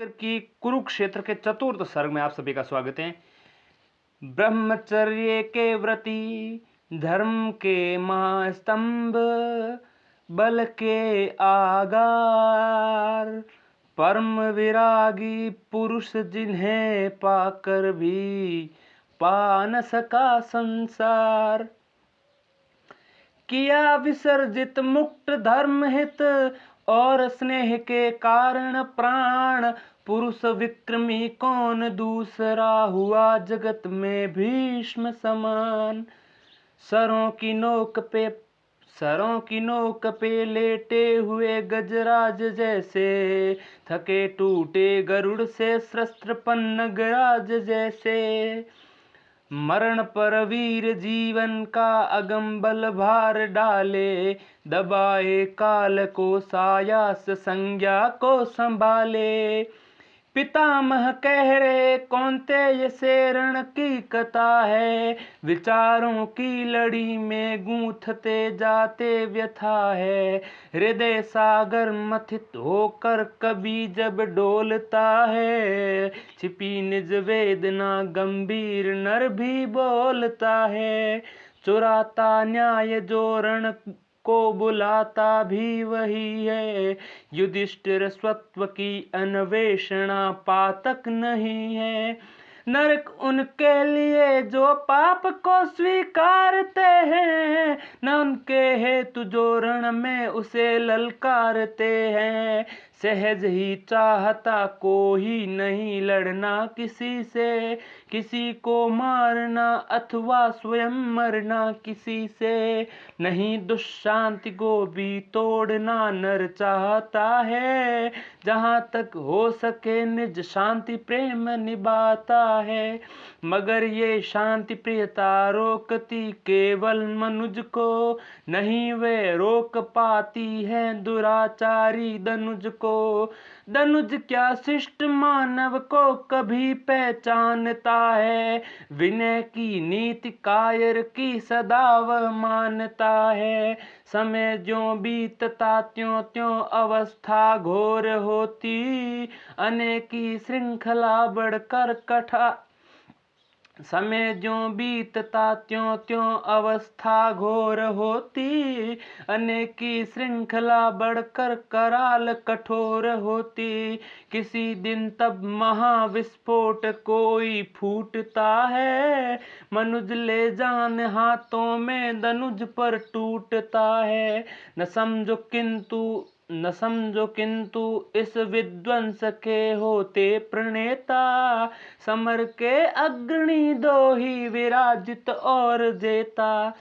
की कुरुक्षेत्र के चतुर्थ सर्ग में आप सभी का स्वागत है। ब्रह्मचर्य के व्रती, धर्म के महास्तंभ, बल के आगार, परम विरागी पुरुष जिन्हें पाकर भी पा न सका संसार। किया विसर्जित मुक्त धर्म हित और स्नेह के कारण प्राण, पुरुष विक्रमी कौन दूसरा हुआ जगत में भीष्म समान। सरों की नोक पे लेटे हुए गजराज जैसे, थके टूटे गरुड़ से शस्त्र पन्न गराज जैसे। मरण पर वीर जीवन का अगम बल भार डाले, दबाए काल को सायास संज्ञा को संभाले। पितामह कह रहे कौन्तेय से रण की कथा है, विचारों की लड़ी में गूंथते जाते व्यथा है। हृदय सागर मथित होकर कभी जब डोलता है, छिपी निज वेदना गंभीर नर भी बोलता है। चुराता न्याय जो रण को बुलाता भी वही है, युधिष्ठिर स्वत्व की अन्वेषणा पातक नहीं है। नरक उनके लिए जो पाप को स्वीकारते हैं, न उनके हेतु जो रण में उसे ललकारते हैं। सहज ही चाहता कोई नहीं लड़ना किसी से, किसी को मारना अथवा स्वयं मरना किसी से नहीं। दुष्शांति को भी तोड़ना नर चाहता है, जहाँ तक हो सके निज शांति प्रेम निभाता है। मगर ये शांति प्रियता रोकती केवल मनुज को, नहीं वे रोक पाती है दुराचारी दनुज को। दनुज क्या शिष्ट मानव को कभी पहचानता है, विनय की नीति कायर की सदा वह मानता है। समय ज्यों बीतता त्यों त्यों अवस्था घोर होती, अनेकी श्रृंखला बढ़कर समय ज्यों बीतता त्यों त्यों अवस्था घोर होती, अनेकी श्रृंखला बढ़कर कराल कठोर होती। किसी दिन तब महाविस्फोट कोई फूटता है, मनुज ले जान हाथों में दनुज पर टूटता है। न समझो किंतु इस विध्वंस के होते प्रणेता, समर के अग्रणी दो ही विराजित और जेता।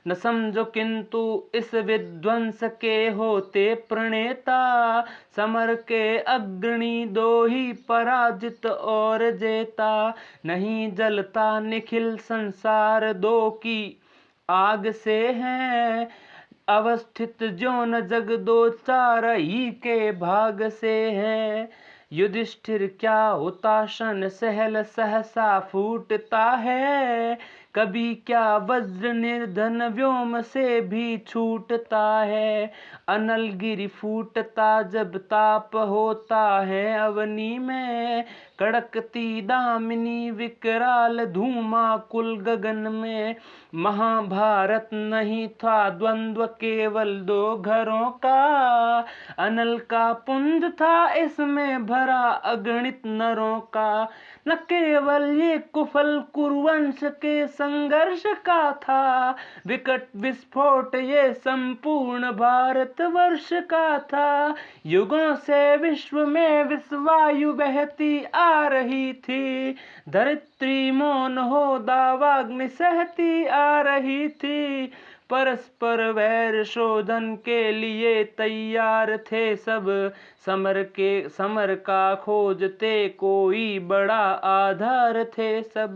न समझो किंतु इस विध्वंस के होते प्रणेता, समर के अग्रणी दो ही पराजित और जेता। नहीं जलता निखिल संसार दो की आग से है, अवस्थित ज्यों न जग दो चार ही के भाग से है। युधिष्ठिर क्या होता शन सहल सहसा फूटता है, कभी क्या वज्र निर्धन व्योम से भी छूटता है। अनल गिरि फूटता जब ताप होता है अवनी में, कड़कती दामिनी विकराल धूमा कुल गगन में। महाभारत नहीं था द्वंद्व केवल दो घरों का, अनल का पुंज था इसमें भरा अगणित नरों का। न केवल ये कुफल कुरुवंश के संघर्ष का था, विकट विस्फोट ये संपूर्ण भारतवर्ष का था। युगों से विश्व में विश्वायु बहती आ रही थी, धरित्री मौन हो दावाग्नि सहती आ रही थी। परस्पर वैर शोधन के लिए तैयार थे सब, समर का खोजते कोई बड़ा आधार थे सब।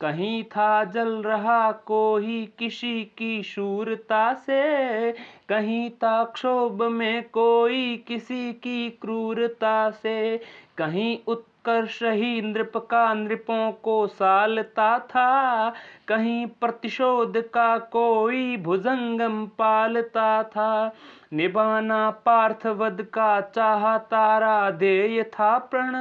कहीं था जल रहा कोई किसी की शूरता से, कहीं था क्षोभ में कोई किसी की क्रूरता से। कहीं उत्कर्ष ही नृप का नृपों को सालता था, कहीं प्रतिशोध का कोई भुजंगम पालता था। निभाना पार्थवध का चाहता राधेय था प्रण,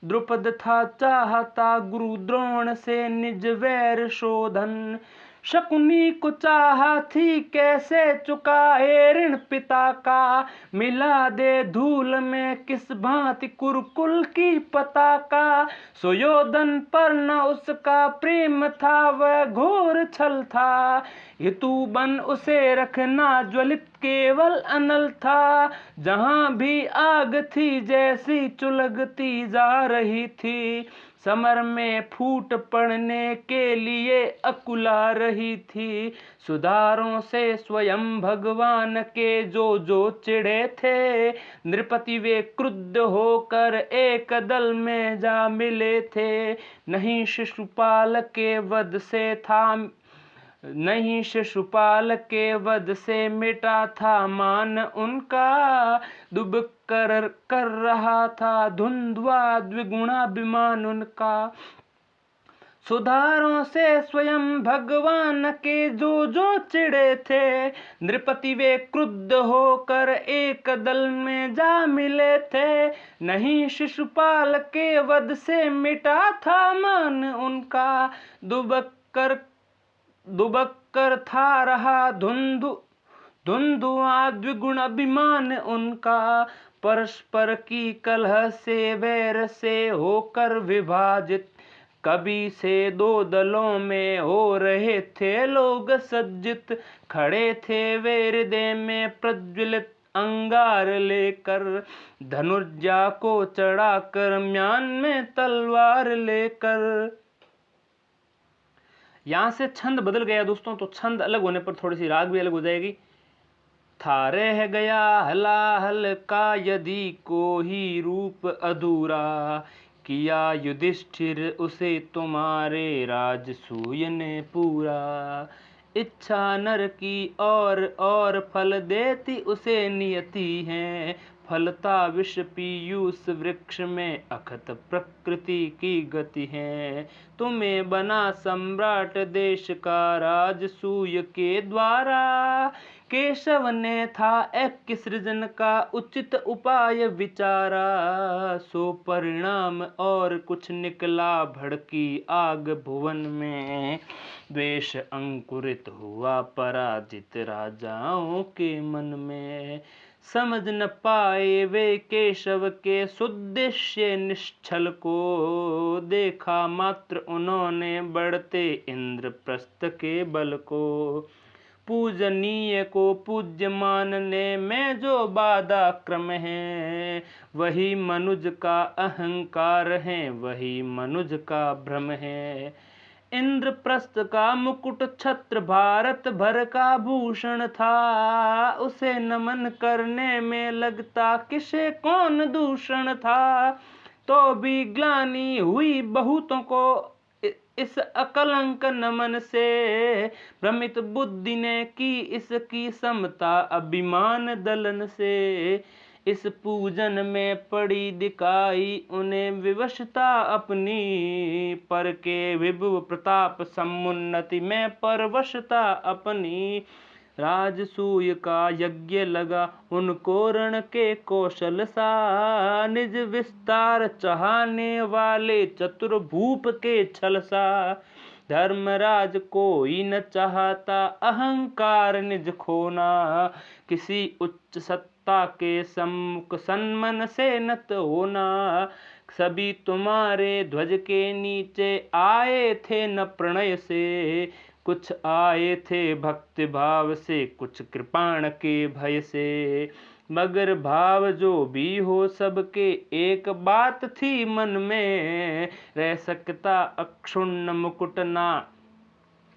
द्रुपद था चाहता गुरु द्रोण से निज वैर शोधन। शकुनी को चाहा थी कैसे चुकाए ऋण पिता का, मिला दे धूल में किस भांति कुरुकुल की पताका। सुयोधन पर न उसका प्रेम था वह घोर छल था, हेतु बन उसे रखना ज्वलित केवल अनल था। जहां भी आग थी जैसी चुलगती जा रही थी, समर में फूट पड़ने के लिए अकुला रही थी। सुधारों से स्वयं भगवान के जो जो चिढ़े थे, नृपति वे क्रुद्ध होकर एक दल में जा मिले थे। नहीं शिशुपाल के वध से था, नहीं शिशुपाल के वध से मिटा था मान उनका, दुब कर रहा था धुंधवा द्विगुणाभिमान उनका। सुधारों से स्वयं भगवान के जो जो चिढ़े थे, नृपति वे क्रुद्ध होकर एक दल में जा मिले थे। नहीं शिशुपाल के वध से मिटा था मान उनका, दुबक्कर था रहा धुंधुआ द्विगुण अभिमान उनका। परस्पर की कलह से वैर से होकर विभाजित, कभी से दो दलों में हो रहे थे लोग सज्जित। खड़े थे वे हृदय में प्रज्वलित अंगार लेकर, धनुर्जा को चढ़ाकर म्यान में तलवार लेकर। यहां से छंद बदल गया दोस्तों, तो छंद अलग होने पर थोड़ी सी राग भी अलग हो जाएगी। था रह गया हलाहल का यदि कोई रूप अधूरा, किया युधिष्ठिर उसे तुम्हारे राजसूय ने पूरा। इच्छा नर की और फल देती उसे नियति है, फलता विष पीयूष वृक्ष में अखत प्रकृति की गति है। तुम्हें बना सम्राट देश का राजसूय के द्वारा, केशव ने था ऐक्य सृजन का उचित उपाय विचारा। सो परिणाम और कुछ निकला भड़की आग भुवन में, द्वेष अंकुरित हुआ पराजित राजाओं के मन में। समझ न पाए वे केशव के सुद्देश्य निश्चल को, देखा मात्र उन्होंने बढ़ते इंद्रप्रस्थ के बल को। पूजनीय को पूज्य मानने में जो बाधा क्रम है, वही मनुज का अहंकार है, वही मनुज का भ्रम है। इंद्रप्रस्थ का मुकुट छत्र भारत भर का भूषण था, उसे नमन करने में लगता किसे कौन दूषण था। तो भी ग्लानि हुई बहुतों को इस अकलंक नमन से, भ्रमित बुद्धि ने की इसकी समता अभिमान दलन से। इस पूजन में पड़ी दिखाई उन्हें विवशता अपनी, पर के विभु प्रताप समुन्नति में परवशता अपनी। राजसूय का यज्ञ लगा उनको रण के कौशल सा, निज विस्तार चाहने वाले चतुर भूप के छल सा। धर्मराज कोई न चाहता अहंकार निज खोना, किसी उच्च सत्ता के सम्मुख सन्मन से नत होना। सभी तुम्हारे ध्वज के नीचे आए थे न प्रणय से, कुछ आए थे भक्ति भाव से, कुछ कृपाण के भय से। मगर भाव जो भी हो सबके एक बात थी मन में, रह सकता अक्षुण्ण मुकुट ना,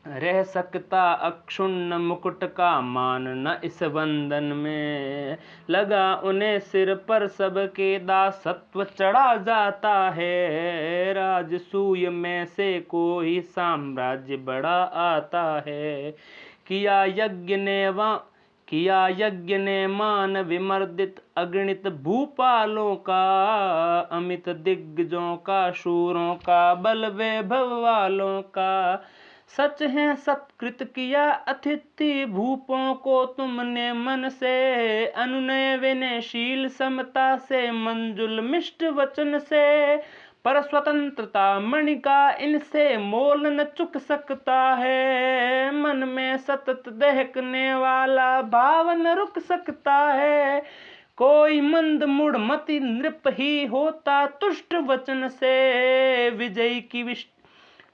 रह सकता अक्षुण्ण मुकुट का मान न इस वंदन में। लगा उन्हें सिर पर सबके दासत्व चढ़ा जाता है, राजसूय में से कोई साम्राज्य बड़ा आता है। किया यज्ञ ने मान विमर्दित अगणित भूपालों का, अमित दिग्गजों का, शूरों का, बल वैभव वालों का। सच है सत्कृत किया अतिथि भूपों को तुमने मन से, अनुनय विनयशील समता से, मंजुल मिष्ट वचन से। पर स्वतंत्रता मणि का इनसे मोल न चुक सकता है, मन में सतत दहकने वाला भाव न रुक सकता है। कोई मंद मूढ़ मति नृप ही होता तुष्ट वचन से,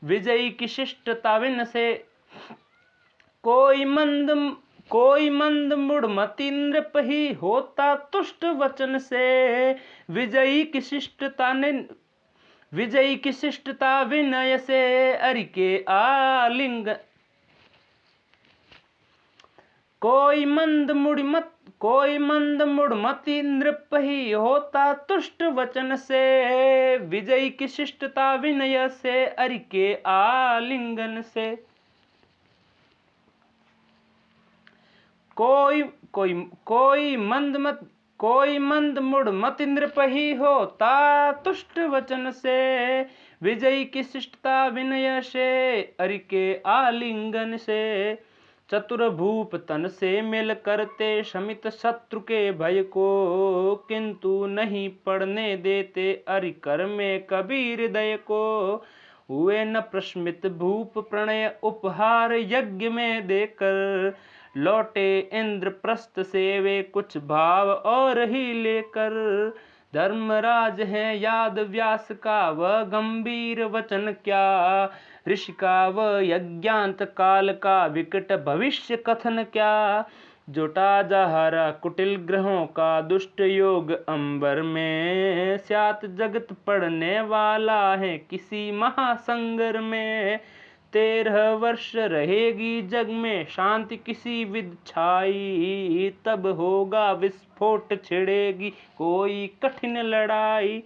विजयी की शिष्टता विन से। कोई मंद मूढ़ मति नृप ही होता तुष्ट वचन से, विजयी की शिष्टता विनय से। अरिके आलिंग कोई मंद मूढ़ मति नृप ही होता तुष्ट वचन से, विजयी की शिष्टता विनय से। अरिके आलिंगन से। कोई मंद मूढ़ मति नृप ही होता तुष्ट वचन से, विजयी की शिष्टता विनय से। अरिके आलिंगन से। चतुर भूप तन से मिल करते शमित शत्रु के भय को, किंतु नहीं पड़ने देते अरिकर में कभी हृदय को। हुए न प्रशमित भूप प्रणय उपहार यज्ञ में देकर, लौटे इंद्रप्रस्थ से वे कुछ भाव और ही लेकर। धर्मराज है याद व्यास का वह गंभीर वचन क्या, ऋषि का वह यज्ञांत काल का विकट भविष्य कथन क्या। जुटा जहरा कुटिल ग्रहों का दुष्ट योग अंबर में, स्यात जगत पड़ने वाला है किसी महासंगर में। 13 वर्ष रहेगी जग में शांति किसी विध छाई, तब होगा विस्फोट छिड़ेगी कोई कठिन लड़ाई।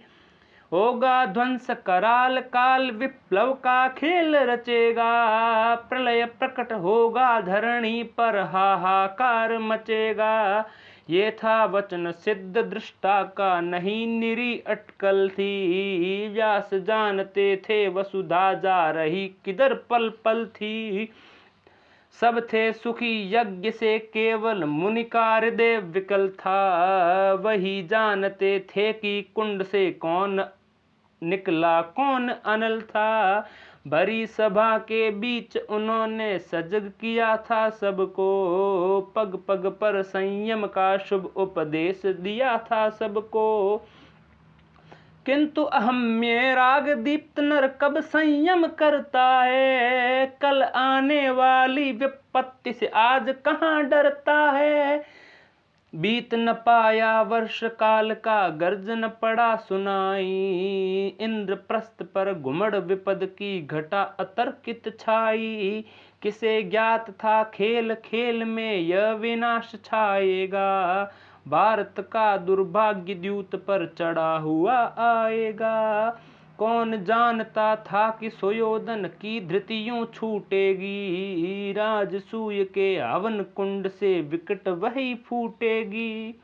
होगा ध्वंस कराल काल विप्लव का खेल रचेगा, प्रलय प्रकट होगा धरणी पर हाहाकार मचेगा। ये था वचन सिद्ध दृष्टा का नहीं निरी अटकल थी, व्यास जानते थे वसुधा जा रही किधर पल पल थी। सब थे सुखी यज्ञ से केवल मुनि का हृदय विकल था, वही जानते थे कि कुंड से कौन निकला कौन अनल था। भरी सभा के बीच उन्होंने सजग किया था सबको, पग पग पर संयम का शुभ उपदेश दिया था सबको। किंतु अहम में राग दीप्त नर कब संयम करता है, कल आने वाली विपत्ति से आज कहाँ डरता है। बीत न पाया वर्ष काल का गर्जन पड़ा सुनाई, इंद्रप्रस्थ पर घुमड़ विपद की घटा अतर्कित छाई। किसे ज्ञात था खेल खेल में यह विनाश छाएगा, भारत का दुर्भाग्य द्यूत पर चढ़ा हुआ आएगा। कौन जानता था कि सुयोधन की धृति यूं छूटेगी, राजसूय के हवन कुंड से विकट वही फूटेगी।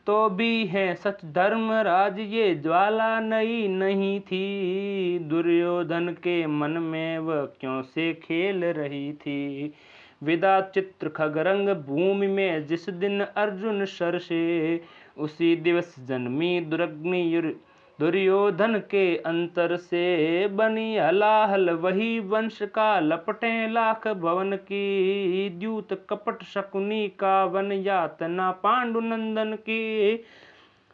तो भी है सच धर्मराज ये ज्वाला नई नहीं थी, दुर्योधन के मन में वह क्यों से खेल रही थी। विदा चित्र खगरंग भूमि में जिस दिन अर्जुन सरसे, उसी दिवस जन्मी दुर्ग्नि दुर्योधन के अंतर से। बनी हलाहल वही वंश का लपटे लाख भवन की, द्यूत कपट शकुनी का वन यातना पांडुनंदन की।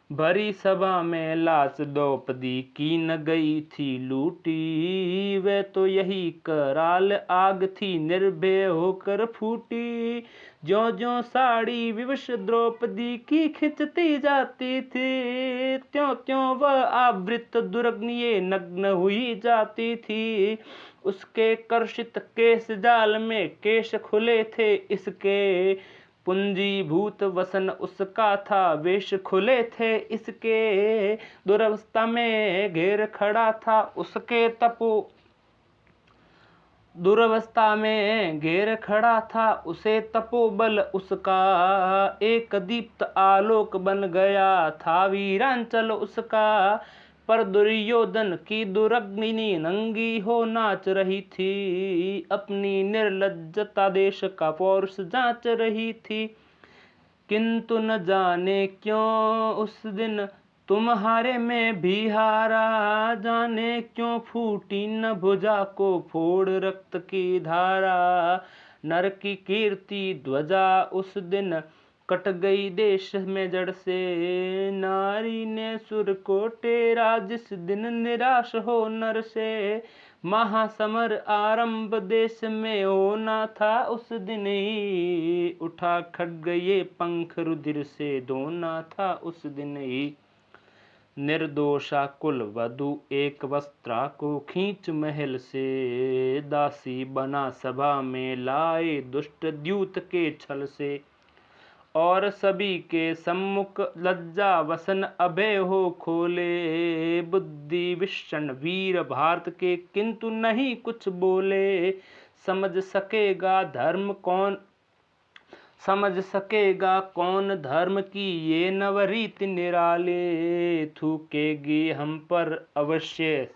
भरी सभा में लाश द्रौपदी की न गई थी लूटी, वे तो यही कराल आग थी निर्भय होकर फूटी। ज्यों ज्यों साड़ी विवश द्रौपदी की खिंचती जाती थी, त्यों त्यों वह आवृत दुर्ग्नि नग्न हुई जाती थी। उसके कर्षित केश जाल में केश खुले थे इसके, पुंजीभूत वसन उसका था वेश खुले थे इसके। दुरवस्था में घेर खड़ा था उसके तपो, दुरवस्था में घेर खड़ा था उसे तपोबल उसका, एक दीप्त आलोक बन गया था वीरांचल उसका। पर दुर्योधन की दुरग्नि नंगी हो नाच रही थी, अपनी निर्लज्जता देश का पौरुष जांच रही थी। किंतु न जाने क्यों उस दिन तुम्हारे में भी हारा, जाने क्यों फूटी न भुजा को फोड़ रक्त की धारा। नर की कीर्ति ध्वजा उस दिन कट गई देश में जड़ से, नारी ने सुर को टेरा जिस दिन निराश हो नर से। महासमर आरंभ देश में होना था उस दिन ही, उठा खड्ग ये पंख रुधिर से धोना था उस दिन ही। निर्दोषा कुल वधु एक वस्त्रा को खींच महल से, दासी बना सभा में लाए दुष्ट द्यूत के छल से। और सभी के सम्मुख लज्जा वसन अभय हो खोले, बुद्धि विषण वीर भारत के किंतु नहीं कुछ बोले। समझ सकेगा कौन धर्म की ये नवरीत निराले, थूकेगी हम पर अवश्य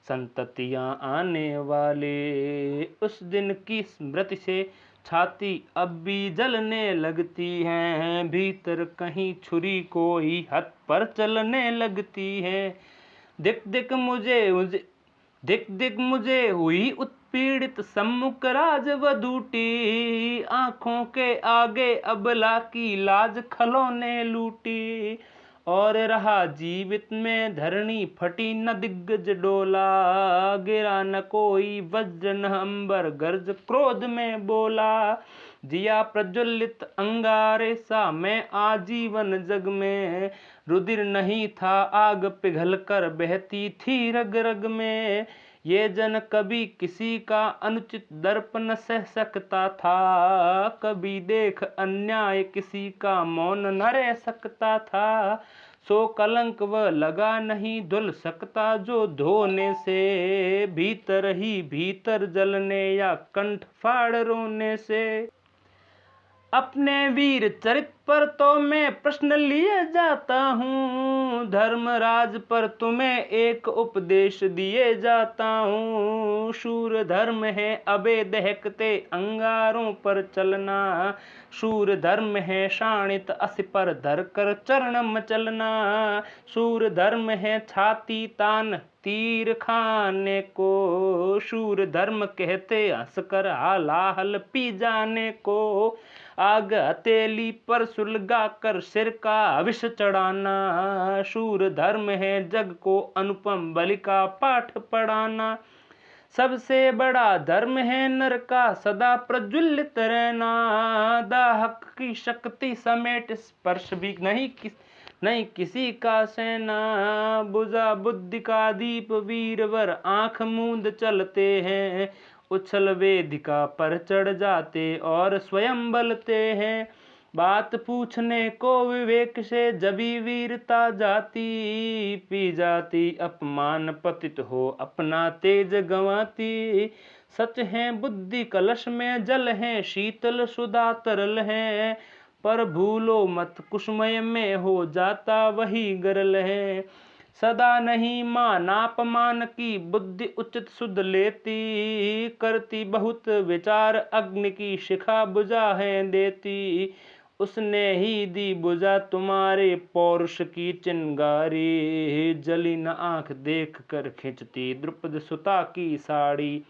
संततियां आने वाले। उस दिन की स्मृति से छाती अब भी जलने लगती है, भीतर कहीं छुरी कोई हाथ पर चलने लगती है। दिख दिख मुझे हुई उत्पीड़ित सम्मुख राजवधूटी, आंखों के आगे अबला की लाज खलौने लूटी। और रहा जीवित में धरणी फटी न दिग्गज डोला, गिरा न कोई वज्र न अंबर गर्ज क्रोध में बोला। जिया प्रज्वलित अंगारे सा मैं आजीवन जग में, रुधिर नहीं था आग पिघल कर बहती थी रग रग में। ये जन कभी किसी का अनुचित दर्प न सह सकता था, कभी देख अन्याय किसी का मौन न रह सकता था। सो कलंक वह लगा नहीं धुल सकता जो धोने से, भीतर ही भीतर जलने या कंठ फाड़ रोने से। अपने वीर चरित पर तो मैं प्रश्न लिए जाता हूँ, धर्मराज पर तुम्हें एक उपदेश दिए जाता हूँ। शूर धर्म है अबे दहकते अंगारों पर चलना, शूर धर्म है शाणित अस पर धर कर चरण मचलना। शूर धर्म है छाती तान तीर खाने को, शूर धर्म कहते हंसकर हालाहल पी जाने को। आग हथेली पर सुलगा कर सिर का अविष चढ़ाना, शूर धर्म है जग को अनुपम बलि का पाठ पढ़ाना। सबसे बड़ा धर्म है नर का सदा प्रज्वलित रहना, दाहक की शक्ति समेट स्पर्श भी नहीं किसी का सेना। बुझा बुद्धि का दीप वीरवर आंख मूंद चलते हैं, उछल वेदिका पर चढ़ जाते और स्वयं बलते हैं। बात पूछने को विवेक से जभी वीरता जाती, पी जाती अपमान पतित हो अपना तेज गंवाती। सच है बुद्धि कलश में जल है शीतल सुधा तरल है, पर भूलो मत कुसुमय में हो जाता वही गरल है। सदा नहीं मानापमान की बुद्धि उचित सुध लेती, करती बहुत विचार अग्नि की शिखा बुझा है देती। उसने ही दी बुझा तुम्हारे पौरुष की चिंगारी, जली न आंख देख कर खिंचती द्रुपद सुता की साड़ी।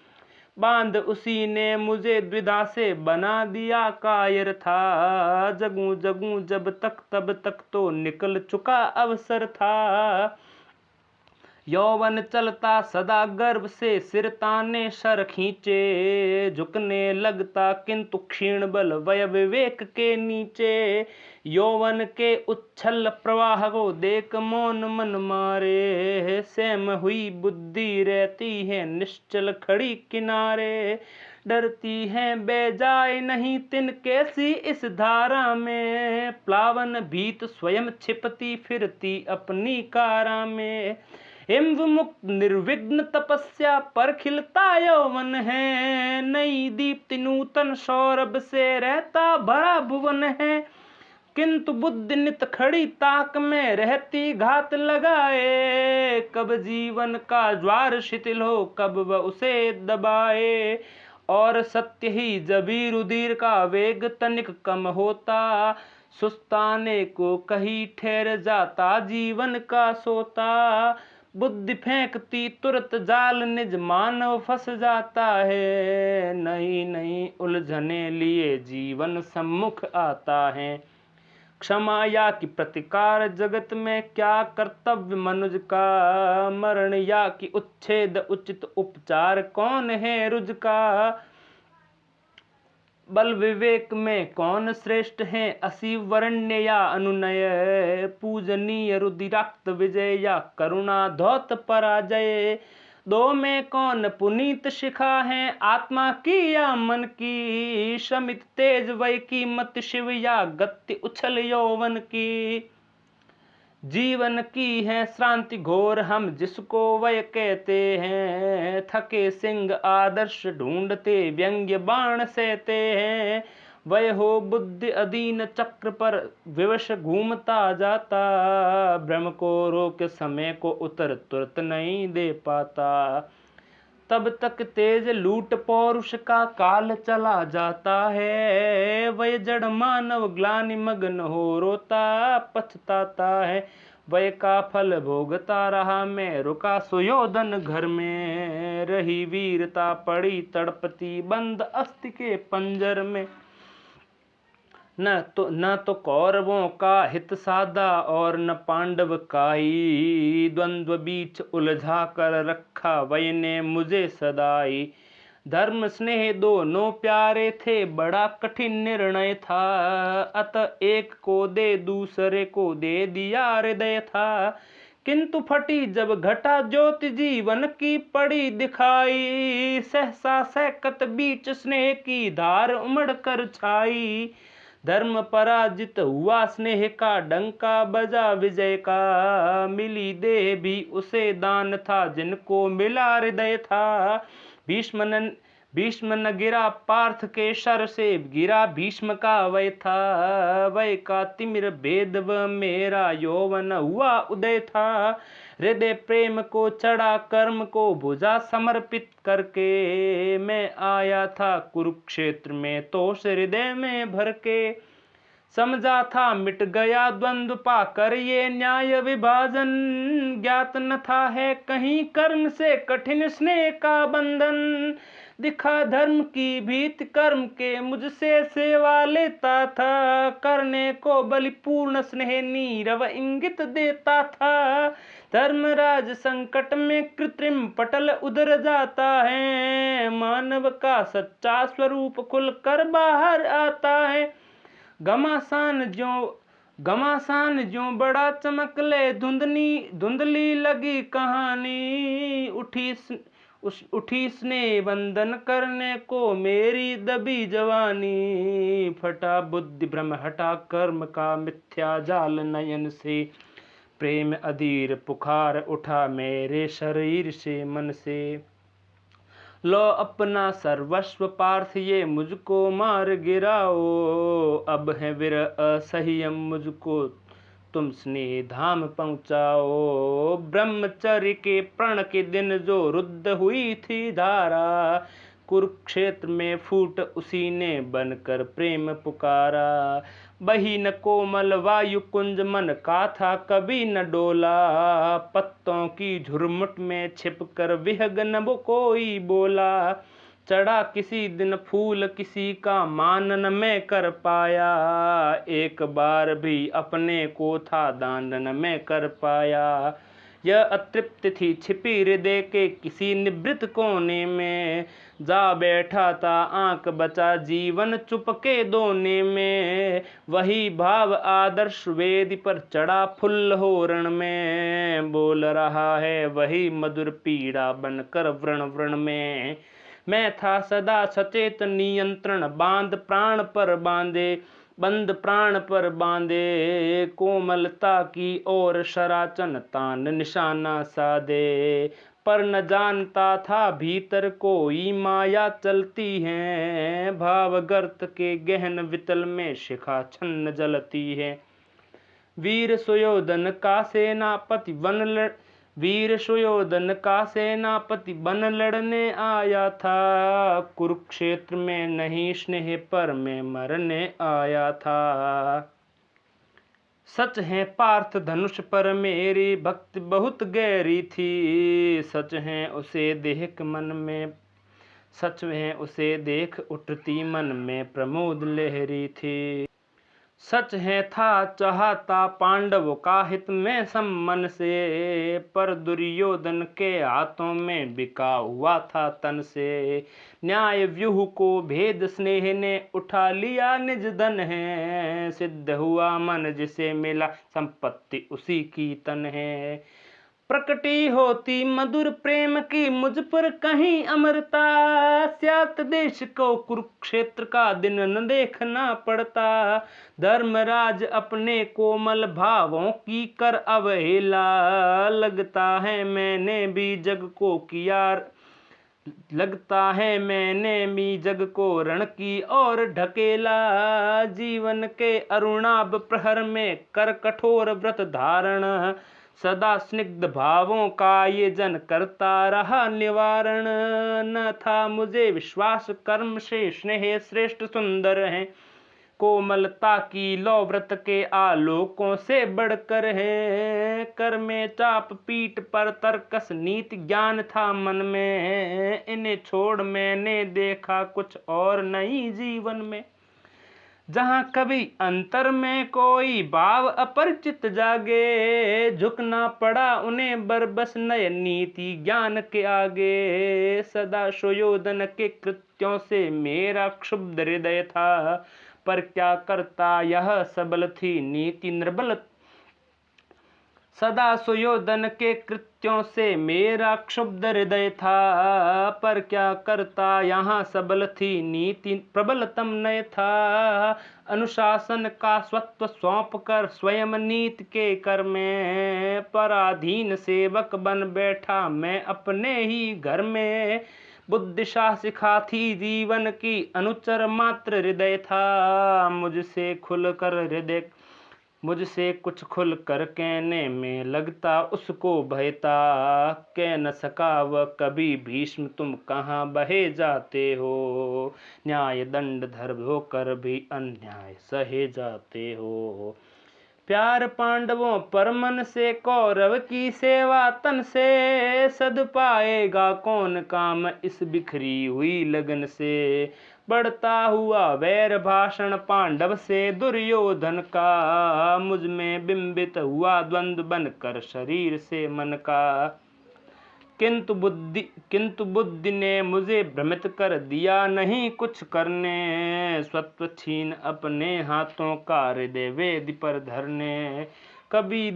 बांध उसी ने मुझे द्विधा से बना दिया कायर था, जगूं जगूं जब तक तब तक तो निकल चुका अवसर था। यौवन चलता सदा गर्भ से सिर ताने सर खींचे, झुकने लगता किंतु क्षीण बल वय विवेक के नीचे। यौवन के उच्छल प्रवाह को देख मौन मन मारे, सेम हुई बुद्धि रहती है निश्चल खड़ी किनारे। डरती है बेजाय नहीं तिन कैसी इस धारा में, प्लावन भीत स्वयं छिपती फिरती अपनी कारा में। हिम मुक्त निर्विघ्न तपस्या पर खिलता यौवन है, नई दीप्ति नूतन सौरभ से रहता भरा भुवन है। किंतु बुद्धि नित खड़ी ताक में रहती घात लगाए, कब जीवन का ज्वार शिथिल हो कब वह उसे दबाए। और सत्य ही जबी रुधिर का वेग तनिक कम होता, सुस्ताने को कहीं ठहर जाता जीवन का सोता। बुद्धि फेंकती तुरंत जाल निज मानव फंस जाता है, नहीं नहीं उलझने लिए जीवन सम्मुख आता है। क्षमा या कि प्रतिकार जगत में क्या कर्तव्य मनुज का, मरण या कि उच्छेद उचित उपचार कौन है रुज का। बल विवेक में कौन श्रेष्ठ है असी वरण्य या अनुनय, पूजनीय रुधिराक्त विजय या करुणा धौत पराजय। दो में कौन पुनीत शिखा है आत्मा की या मन की, शमित तेज वय की मत शिव या गति उछल यौवन की। जीवन की है श्रांति घोर हम जिसको वय कहते हैं, थके सिंह आदर्श ढूंढते व्यंग्य बाण सहते हैं। वय हो बुद्धि अधीन चक्र पर विवश घूमता जाता, भ्रम को रोक समय को उत्तर तुरंत नहीं दे पाता। तब तक तेज लूट पौरुष का काल चला जाता है, वह जड़ मानव ग्लानि मग्न हो रोता पछताता है। वय का फल भोगता रहा मैं रुका सुयोधन घर में, रही वीरता पड़ी तड़पती बंद अस्ति के पंजर में। न तो कौरवों का हित साधा और न पांडव का ही, द्वंद्व बीच उलझा कर रखा वय ने मुझे सदाई। धर्म स्नेह दोनों प्यारे थे बड़ा कठिन निर्णय था, अतः एक को दे दूसरे को दे दिया हृदय था। किंतु फटी जब घटा ज्योति जीवन की पड़ी दिखाई, सहसा सहकत बीच स्नेह की धार उमड़ कर छाई। धर्म पराजित हुआ स्नेह का डंका बजा विजय का, मिली देह भी उसे दान था जिनको मिला हृदय था। भीष्म न गिरा पार्थ के शर से, गिरा भीष्म का वय था। वय का तिमिर भेद व मेरा यौवन हुआ उदय था। हृदय प्रेम को चढ़ा कर्म को भुजा समर्पित करके, मैं आया था कुरुक्षेत्र में तोष हृदय में भर के। समझा था मिट गया द्वंद्व पाकर ये न्याय विभाजन, ज्ञात न था है कहीं कर्म से कठिन स्नेह का बंधन। दिखा धर्म की भीति कर्म के मुझसे सेवा लेता था, करने को बलिपूर्ण स्नेह नीरव इंगित देता था। धर्मराज संकट में कृत्रिम पटल उधर जाता है, मानव का सच्चा स्वरूप खुलकर बाहर आता है। घमासान ज्यों बड़ा चमक ले धुंधली लगी कहानी, उठी स्नेह वंदन करने को मेरी दबी जवानी। फटा बुद्धि भ्रम हटा कर्म का मिथ्या जाल नयन से, प्रेम अधीर पुकार उठा मेरे शरीर से मन से। लो अपना सर्वस्व पार्थ ये मुझको मार गिराओ, अब है विरह असह्यम मुझको तुम स्नेह धाम पहुँचाओ। ब्रह्मचर्य के प्रण के दिन जो रुद्ध हुई थी धारा, कुरुक्षेत्र में फूट उसी ने बनकर प्रेम पुकारा। बही न कोमल वायु कुंज मन का था कभी न डोला, पत्तों की झुरमुट में छिपकर विहग न कोई बोला। चढ़ा किसी दिन फूल किसी का मान न मैं कर पाया, एक बार भी अपने को था दान न मैं कर पाया। यह अतृप्त थी छिपी हृदय के किसी निवृत्त कोने में, जा बैठा था आंख बचा जीवन चुपके दोने में। वही भाव आदर्श वेदी पर चढ़ा फुल्ल होरण में, बोल रहा है वही मधुर पीड़ा बनकर व्रण व्रण में। मैं था सदा सचेत नियंत्रण बांध प्राण पर बांधे, बंद प्राण पर बांधे कोमलता की और शराचन तान निशाना साधे। पर न जानता था भीतर कोई माया चलती है, भाव गर्त के गहन वितल में शिखा छन्न जलती है। वीर सुयोधन का सेनापति बन लड़ने आया था, कुरुक्षेत्र में नहीं स्नेह पर मैं मरने आया था। सच है पार्थ धनुष पर मेरी भक्ति बहुत गहरी थी, सच है उसे देख उठती मन में प्रमोद लहरी थी। सच है था चाहता पांडव का हित में सम्मन से, पर दुर्योधन के हाथों में बिका हुआ था तन से। न्याय व्यूह को भेद स्नेह ने उठा लिया निज धन है, सिद्ध हुआ मन जिसे मिला संपत्ति उसी की तन है। प्रकटी होती मधुर प्रेम की मुझ पर कहीं अमरता, स्यात देश को कुरुक्षेत्र का दिन न देखना पड़ता। धर्मराज अपने कोमल भावों की कर अवहेला, लगता है मैंने भी जग को रण की और ढकेला। जीवन के अरुणाभ प्रहर में कर कठोर व्रत धारण, सदा स्निग्ध भावों का ये जन करता रहा निवारण। न था मुझे विश्वास कर्म से स्नेह श्रेष्ठ सुंदर है, कोमलता की लौ व्रत के आलोकों से बढ़कर है। कर में चाप पीठ पर तर्कस नीति ज्ञान था मन में, इन्हें छोड़ मैंने देखा कुछ और नहीं जीवन में। जहाँ कभी अंतर में कोई भाव अपरिचित जागे, झुकना पड़ा उन्हें बरबस नए नीति ज्ञान के आगे। सदा सुयोधन के कृत्यों से मेरा क्षुब्ध हृदय था, पर क्या करता यह सबल थी नीति निर्बल। सदा सुयोधन के कृत्यों से मेरा क्षुब्ध हृदय था, पर क्या करता यहाँ सबल थी नीति प्रबलतम नय था। अनुशासन का स्वत्व सौंप कर स्वयं नीति के कर में, पराधीन सेवक बन बैठा मैं अपने ही घर में। बुद्धिशा सिखा थी जीवन की अनुचर मात्र हृदय था, मुझसे कुछ खुल कर कहने में लगता उसको भय था। कह न सका वह कभी भीष्म तुम कहाँ बहे जाते हो, न्याय दंड धर्म होकर भी अन्याय सहे जाते हो। प्यार पांडवों पर मन से कौरव की सेवा तन से, सद पाएगा कौन काम इस बिखरी हुई लगन से। बढ़ता हुआ वैर भाषण पांडव से दुर्योधन का, मुझ में बिंबित हुआ द्वंद्व बनकर शरीर से मन का। किंतु बुद्धि ने मुझे भ्रमित कर दिया नहीं कुछ करने, स्वत्व छीन अपने हाथों का हृदय वेदी पर धरने। कभी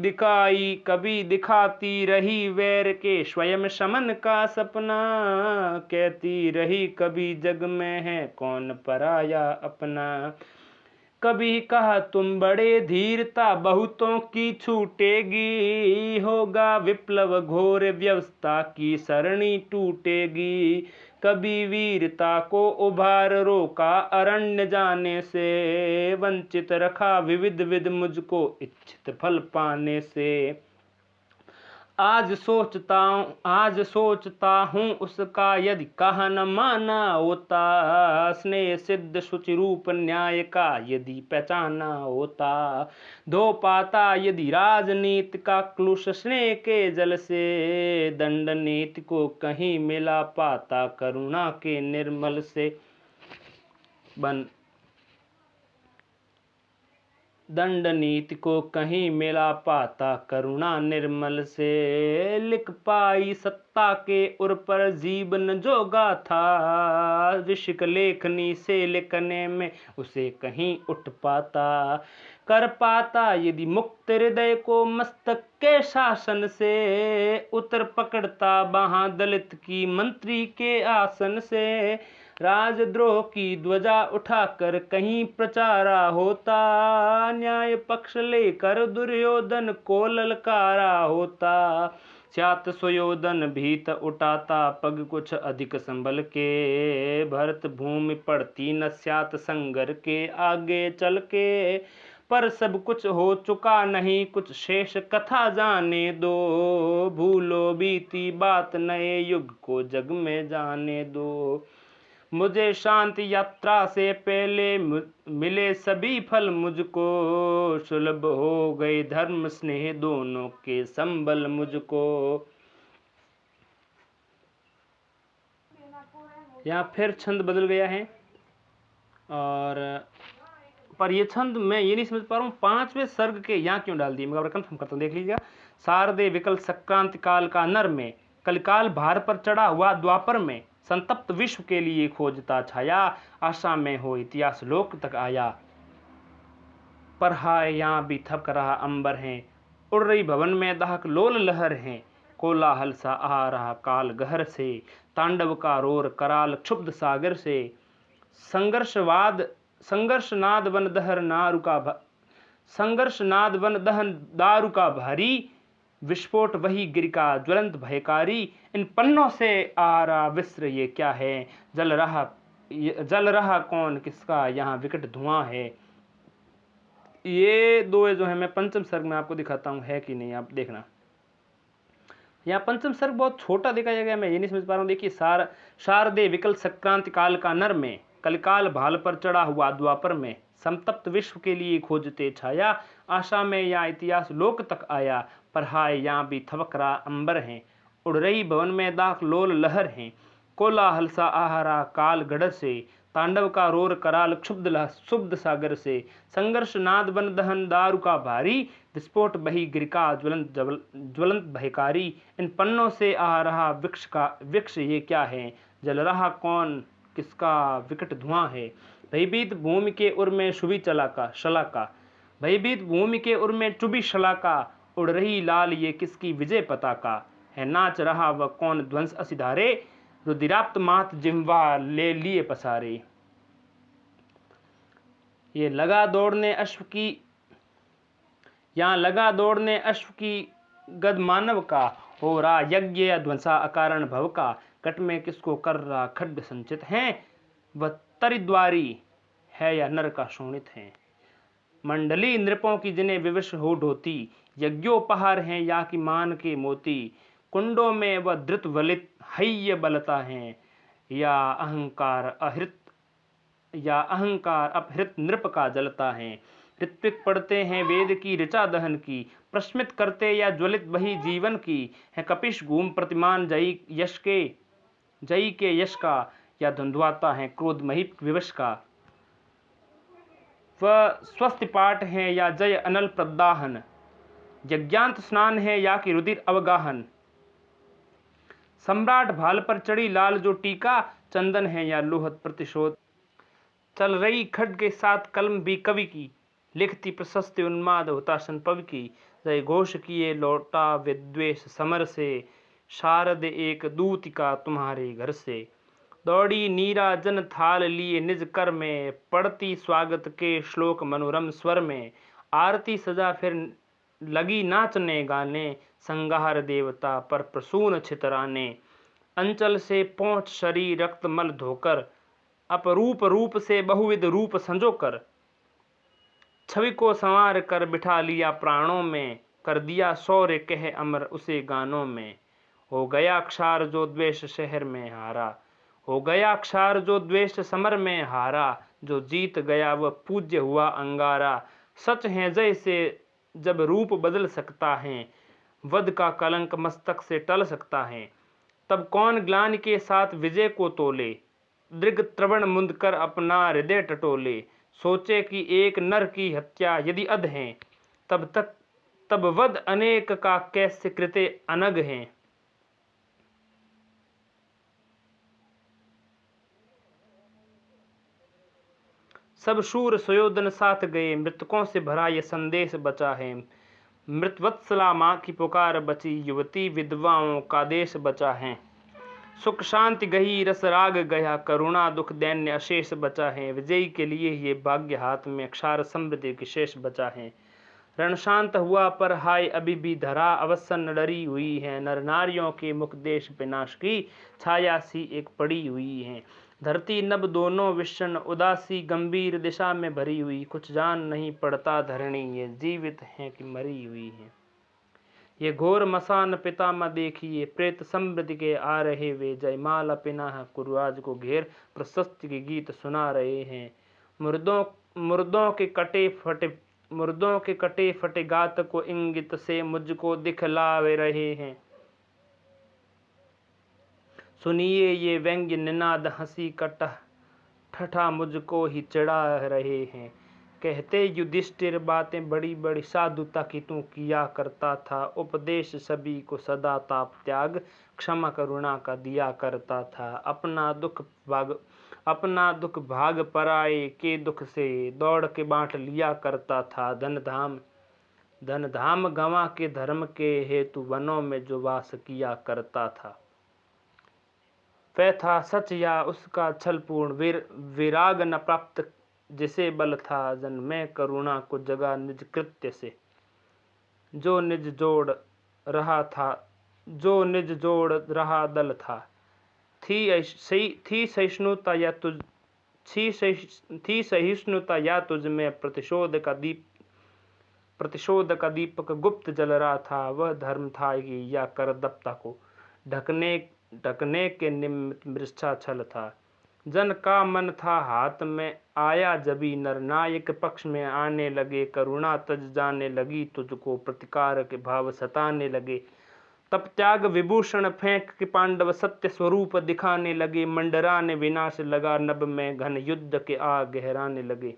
दिखाती रही वैर के स्वयं शमन का सपना, कहती रही कभी जग में है कौन पराया अपना। कभी कहा तुम बड़े धीरता बहुतों की छूटेगी, होगा विप्लव घोर व्यवस्था की सरणी टूटेगी। कभी वीरता को उभार रोका अरण्य जाने से, वंचित रखा विविध मुझको इच्छित फल पाने से। आज सोचता हूँ उसका यदि कहा न माना होता, स्नेह सिद्ध शुचि रूप न्याय का यदि पहचाना होता। धो पाता यदि राजनीति का क्लुष स्नेह के जल से, दंड नीति को कहीं मिला पाता करुणा के निर्मल से। दंड नीति को कहीं मिला पाता करुणा निर्मल से। लिख पाई सत्ता के उर पर जीवन जोगा था, विशिक लेखनी से लिखने में उसे कहीं उठ पाता। कर पाता यदि मुक्त हृदय को मस्तक के शासन से, उतर पकड़ता बाहाँ दलित की मंत्री के आसन से। राजद्रोह की ध्वजा उठाकर कहीं प्रचारा होता, न्याय पक्ष लेकर दुर्योधन को ललकारा होता। स्यात सुयोधन भीत उठाता पग कुछ अधिक संभल के, भरत भूमि पड़ती न स्यात संगर के आगे चल के। पर सब कुछ हो चुका नहीं कुछ शेष कथा जाने दो, भूलो बीती बात नए युग को जग में जाने दो। मुझे शांति यात्रा से पहले मिले सभी फल मुझको, सुलभ हो गए धर्म स्नेह दोनों के संबल मुझको। यहाँ फिर छंद बदल गया है, और पर ये छंद मैं ये नहीं समझ पा रहा हूँ 5वें सर्ग के यहाँ क्यों डाल दिए। मैं कंफर्म करता हूँ, देख लीजिएगा। शारदे विकल संक्रांति काल का नर में, कलिकाल भार पर चढ़ा हुआ द्वापर में, संतप्त विश्व के लिए खोजता छाया, आशा में हो इतिहास लोक तक आया। पर हाय यहाँ भी थक रहा अंबर है, उड़ रही भवन में दाहक लोल लहर है। कोलाहल सा आ रहा काल गहर से, तांडव का रोर कराल क्षुब्ध सागर से। संघर्ष नाद वन दहन दारू का भारी, विस्फोट वही गिर का ज्वलंत भयकारी। इन पन्नों से आ रहा विस्र ये क्या है, जल रहा कौन किसका यहाँ विकट धुआं है। ये दो जो है मैं पंचम सर्ग में आपको दिखाता हूँ है कि नहीं, आप देखना। यहाँ पंचम सर्ग बहुत छोटा दिखाया गया, मैं ये नहीं समझ पा रहा हूँ। देखिए, शारदे विकल संक्रांति काल का नर में, कलिकाल भाल पर चढ़ा हुआ द्वापर में, संतप्त विश्व के लिए खोजते छाया, आशा में या इतिहास लोक तक आया। पर हाय यहाँ भी थवक रहा अंबर है, उड़ रही भवन में दाख लोल लहर है। कोलाहल सा आहारा काल गढ़ से, तांडव का रोर कराल क्षुब्ध सागर से। संघर्ष नाद बन दहन दारू का भारी, विस्फोट बही गिरका ज्वलंत भयकारी। इन पन्नों से आ रहा वृक्ष ये क्या है, जल रहा कौन किसका विकट धुआं है। भयभीत भूमि के उर में शुभी शलाका, भयभीत भूमि के उर में चुभी शलाका। उड़ रही लाल ये किसकी विजय पताका है, नाच रहा वह कौन ध्वंस असिधारे। रुधिराप्त मात जिह्वा ले लिए पसारे। ये लगा दौड़ने अश्व की गद मानव का, हो रहा यज्ञ या ध्वंसा अकारण भव का। कट में किसको कर रहा खड्ड संचित है, वह तरिद्वारी है या नर का शोणित है। मंडली नृपों की जिन्हें विवश हो ढोती, यज्ञोपहार हैं या कि मान के मोती। कुंडों में वह धृत वलित हय्य बलता है, या अहंकार अपहृत नृप का जलता है। ऋत्विक पढ़ते हैं वेद की ऋचा दहन की, प्रस्मित करते या ज्वलित वही जीवन की है। कपिश घूम प्रतिमान जयी के यश का, या धुंधवाता है क्रोध महिप विवश का। वह स्वस्थ पाठ है या जय अनल प्रदाहन, यज्ञांत स्नान है या कि रुधिर अवगाहन। सम्राट भाल पर चढ़ी लाल जो टीका, चंदन है या लोहत प्रतिशोध। चल रही खड्ग के साथ कलम भी कवि की, लिखती प्रशस्ति उन्माद होता संपव की। जय घोष किए लौटा विद्वेष समर से, शारद एक दूतिका तुम्हारे घर से। दौड़ी नीराजन थाल लिए निज कर में, पढ़ती स्वागत के श्लोक मनोरम स्वर में। आरती सजा फिर लगी नाचने गाने, संगार देवता पर प्रसून छितराने। अंचल से पहुँच शरीर रक्त मल धोकर, अपरूप रूप से बहुविध रूप संजोकर। छवि को संवार कर बिठा लिया प्राणों में, कर दिया शौर्य कह अमर उसे गानों में। हो गया क्षार जो द्वेष शहर में हारा, हो गया क्षार जो द्वेष समर में हारा। जो जीत गया वह पूज्य हुआ अंगारा, सच है जय से जब रूप बदल सकता है। वध का कलंक मस्तक से टल सकता है, तब कौन ग्लानि के साथ विजय को तोले। दृग त्रवण मुंद कर अपना हृदय टटोले, सोचे कि एक नर की हत्या यदि अध है, तब वध अनेक का कैसे कृत्य अनग हैं। सब शूर सुयोधन साथ गए, मृतकों से भरा यह संदेश बचा है। मृतवत्सला माँ की पुकार बची, युवती विधवाओं का देश बचा है। सुख शांति गही रस राग गया, करुणा दुख दैन्य अशेष बचा है। विजयी के लिए ये भाग्य हाथ में, अक्षार समृद्धि की शेष बचा है। रण शांत हुआ पर हाय अभी भी धरा, अवसन डरी हुई है। नर नारियों के मुख देश विनाश की छाया सी एक पड़ी हुई है। धरती नभ दोनों विषण उदासी, गंभीर दिशा में भरी हुई। कुछ जान नहीं पड़ता धरणी, ये जीवित है कि मरी हुई है। ये घोर मसान पितामह देखिए, प्रेत समृद्धि के आ रहे वे। जयमाला पिनाह कुरुराज को घेर, प्रशस्ति के गीत सुना रहे हैं। मुर्दों के कटे फटे गात को इंगित से मुझको दिखला रहे हैं। सुनिए ये व्यंग्य निनाद, हंसी का ठठा मुझको ही चिढ़ा रहे हैं। कहते युधिष्ठिर बातें बड़ी बड़ी, साधुता की तू किया करता था। उपदेश सभी को सदा ताप त्याग, क्षमा करुणा का दिया करता था। अपना दुख भाग पराए के दुख से, दौड़ के बांट लिया करता था। धन धाम गंवा के धर्म के हेतु, वनों में जो वास किया करता था। वह था सच या उसका छलपूर्ण, विराग न प्राप्त जिसे बल था। जन्मे करुणा को जगा निज कृत्य से, जो निज जोड़ रहा दल था। थी सहिष्णुता या तुझ में, प्रतिशोध का दीपक गुप्त जल रहा था। वह धर्म था या करदप्ता को ढकने के निमित्त मृच्छा छल था। जन का मन था हाथ में आया जबी, नरनायक पक्ष में आने लगे। करुणा तज जाने लगी तुझको, प्रतिकार के भाव सताने लगे। तब त्याग विभूषण फेंक के पांडव सत्य स्वरूप दिखाने लगे। मंडराने विनाश लगा नभ में, घन युद्ध के आग गहराने लगे।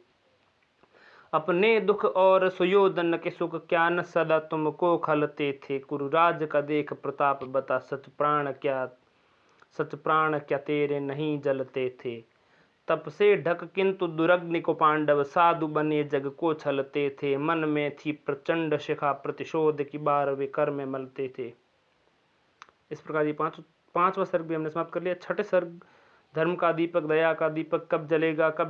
अपने दुख और सुयोधन के सुख क्या न सदा तुमको खलते थे। कुरुराज का देख प्रताप बता, सच प्राण क्या तेरे नहीं जलते थे। तप से ढक किंतु दुरग्नि को पांडव, साधु बने जग को छलते थे। मन में थी प्रचंड शिखा, प्रतिशोध की बार वे कर में मलते थे। इस प्रकार ये पांचवा सर्ग भी हमने समाप्त कर लिया। छठे सर्ग, धर्म का दीपक दया का दीपक कब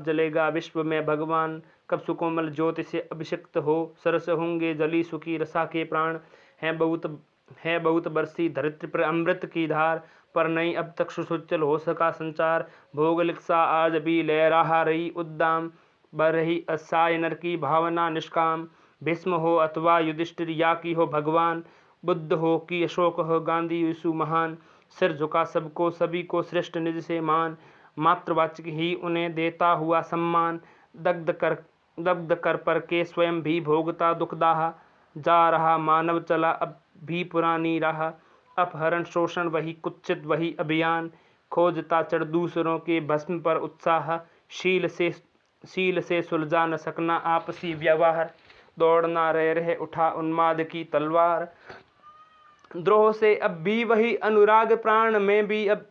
जलेगा विश्व में भगवान। कब सुकोमल ज्योति से अभिषिक्त हो, सरस होंगे जली सुखी रसा के प्राण। है बहुत बरसी धरित्र पर अमृत की धार, पर नहीं अब तक सुसुचल हो सका संचार। भौगोलिक सा आज भी लहरा रही उद्दाम, बढ़ रही असहाय नर की भावना निष्काम। भीष्म हो अथवा युधिष्ठिर या की हो भगवान, बुद्ध हो कि अशोक हो गांधी यीशु महान। सिर झुका सबको सभी को श्रेष्ठ निज से मान, मातृवाचक ही उन्हें देता हुआ सम्मान। दग्ध कर पर के स्वयं भी भोगता दुखदाहा, जा रहा मानव चला अब भी पुरानी राह। अपहरण शोषण वही कुत्सित वही अभियान, खोजता चढ़ दूसरों के भस्म पर उत्साह। शील से सुलझा न सकना आपसी व्यवहार, दौड़ना रह उठा उन्माद की तलवार। द्रोह से अब भी वही अनुराग प्राण में भी अब,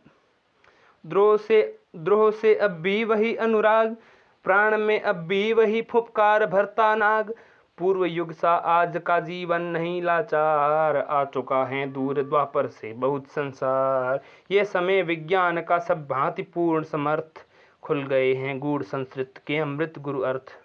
द्रोह से अब भी वही अनुराग प्राण में अब भी वही फुफकार भरता नाग। पूर्व युग सा आज का जीवन नहीं लाचार, आ चुका है दूर द्वापर से बहुत संसार। ये समय विज्ञान का सब भांति पूर्ण समर्थ, खुल गए हैं गूढ़ संस्कृत के अमृत गुरु अर्थ।